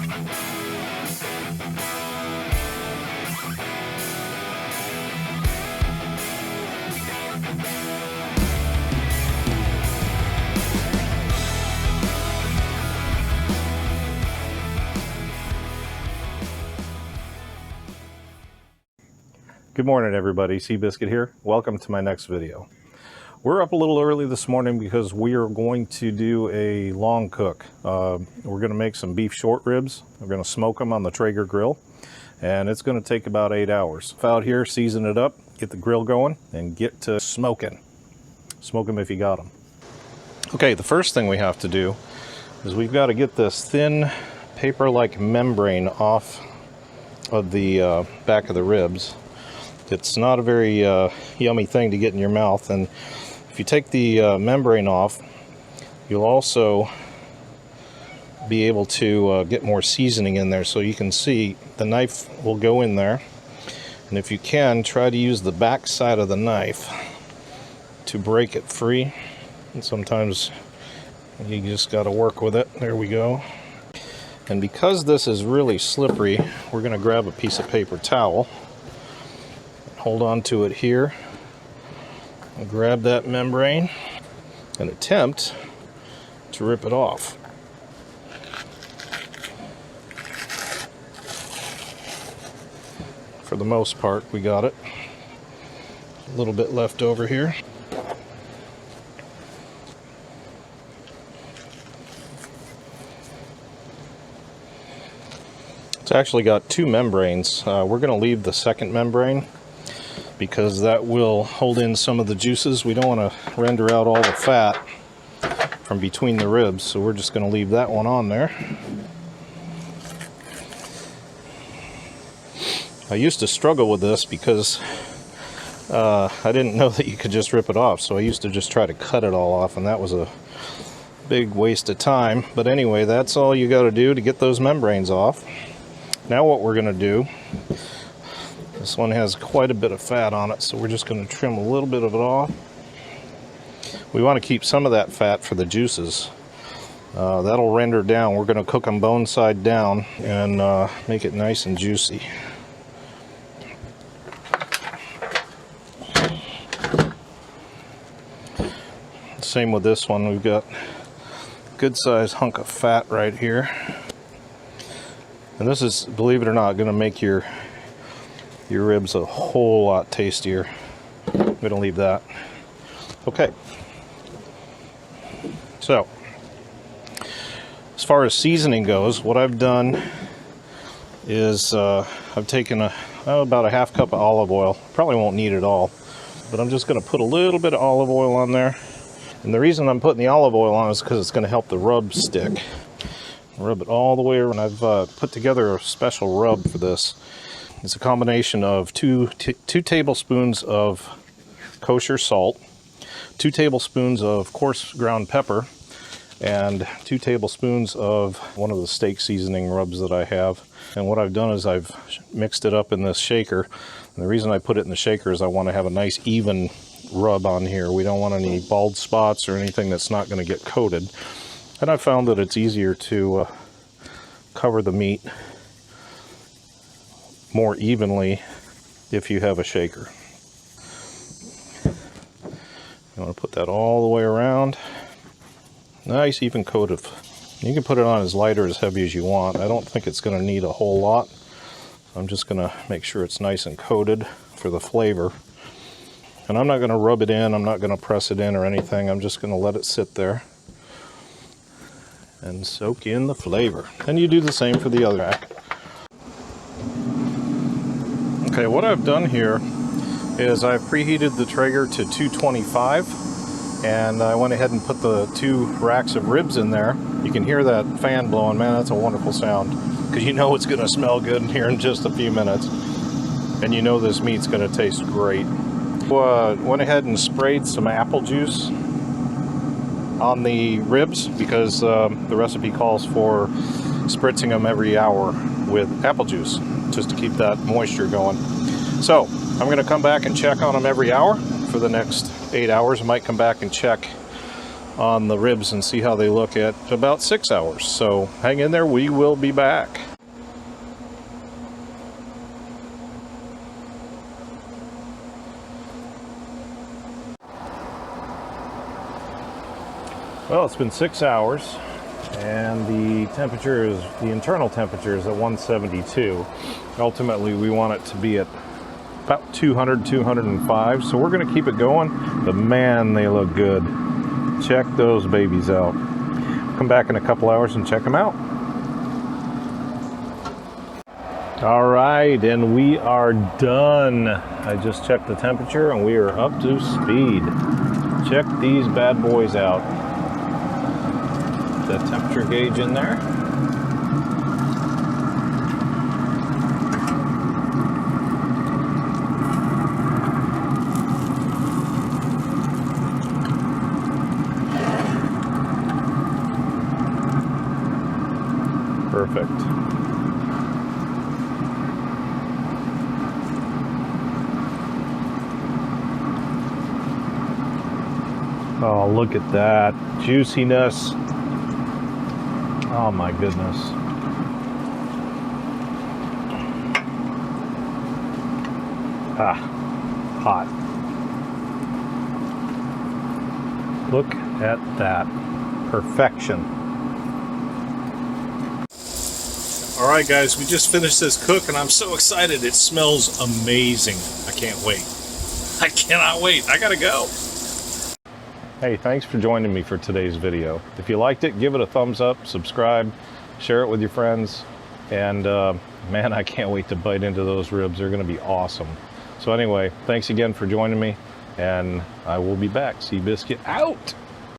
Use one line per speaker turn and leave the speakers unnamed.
Good morning, everybody. Seabiscuit here. Welcome to my next video. We're up a little early this morning because we are going to do a long cook. We're going to make some beef short ribs. We're going to smoke them on the Traeger grill, and it's going to take about 8 hours. Out here, season it up, get the grill going, and get to smoking. Smoke them if you got them. Okay, the first thing we have to do is we've got to get this thin paper-like membrane off of the back of the ribs. It's not a very yummy thing to get in your mouth, and if you take the membrane off, you'll also be able to get more seasoning in there. So you can see the knife will go in there, and if you can, try to use the back side of the knife to break it free. And sometimes you just got to work with it. There we go. And because this is really slippery, we're going to grab a piece of paper towel. Hold on to it here, and grab that membrane and attempt to rip it off. For the most part, we got it. A little bit left over here. It's actually got two membranes. We're going to leave the second membrane because that will hold in some of the juices. We don't want to render out all the fat from between the ribs, so we're just going to leave that one on there. I used to struggle with this because I didn't know that you could just rip it off, so I used to just try to cut it all off, and that was a big waste of time. But anyway, that's all you got to do to get those membranes off. Now what we're going to do, this one has quite a bit of fat on it, so we're just going to trim a little bit of it off. We want to keep some of that fat for the juices. That'll render down. We're going to cook them bone side down and make it nice and juicy. Same with this one. We've got a good sized hunk of fat right here. And this is, believe it or not, going to make your ribs a whole lot tastier. I'm going to leave that. Okay. So, as far as seasoning goes, what I've done is I've taken about a half cup of olive oil. Probably won't need it all, but I'm just going to put a little bit of olive oil on there. And the reason I'm putting the olive oil on is because it's going to help the rub stick. Rub it all the way around. I've put together a special rub for this. It's a combination of two tablespoons of kosher salt, 2 tablespoons of coarse ground pepper, and 2 tablespoons of one of the steak seasoning rubs that I have. And what I've done is I've mixed it up in this shaker. And the reason I put it in the shaker is I want to have a nice even rub on here. We don't want any bald spots or anything that's not going to get coated. And I found that it's easier to cover the meat more evenly if you have a shaker. You want to put that all the way around. Nice even coat of. You can put it on as light or as heavy as you want. I don't think it's going to need a whole lot. I'm just going to make sure it's nice and coated for the flavor. And I'm not going to rub it in. I'm not going to press it in or anything. I'm just going to let it sit there and soak in the flavor. And you do the same for the other rack. Okay, what I've done here is I've preheated the Traeger to 225, and I went ahead and put the 2 racks of ribs in there. You can hear that fan blowing. Man, that's a wonderful sound, because you know it's going to smell good in here in just a few minutes, and you know this meat's going to taste great. Went ahead and sprayed some apple juice on the ribs because the recipe calls for spritzing them every hour with apple juice just to keep that moisture going. So I'm going to come back and check on them every hour for the next 8 hours. I might come back and check on the ribs and see how they look at about 6 hours. So hang in there, we will be back. Well, it's been 6 hours and the temperature is, the internal temperature is at 172. Ultimately, we want it to be at about 200, 205. So we're gonna keep it going, but man, they look good. Check those babies out. Come back in a couple hours and check them out. All right, and we are done. I just checked the temperature and we are up to speed. Check these bad boys out. That temperature gauge in there. Perfect. Oh, look at that juiciness. Oh my goodness. Ah, hot. Look at that. Perfection. All right, guys, we just finished this cook and I'm so excited. It smells amazing. I can't wait. I cannot wait. I gotta go. Hey, thanks for joining me for today's video. If you liked it, give it a thumbs up, subscribe, share it with your friends, and man, I can't wait to bite into those ribs. They're gonna be awesome. So anyway, thanks again for joining me, and I will be back. Seabiscuit out!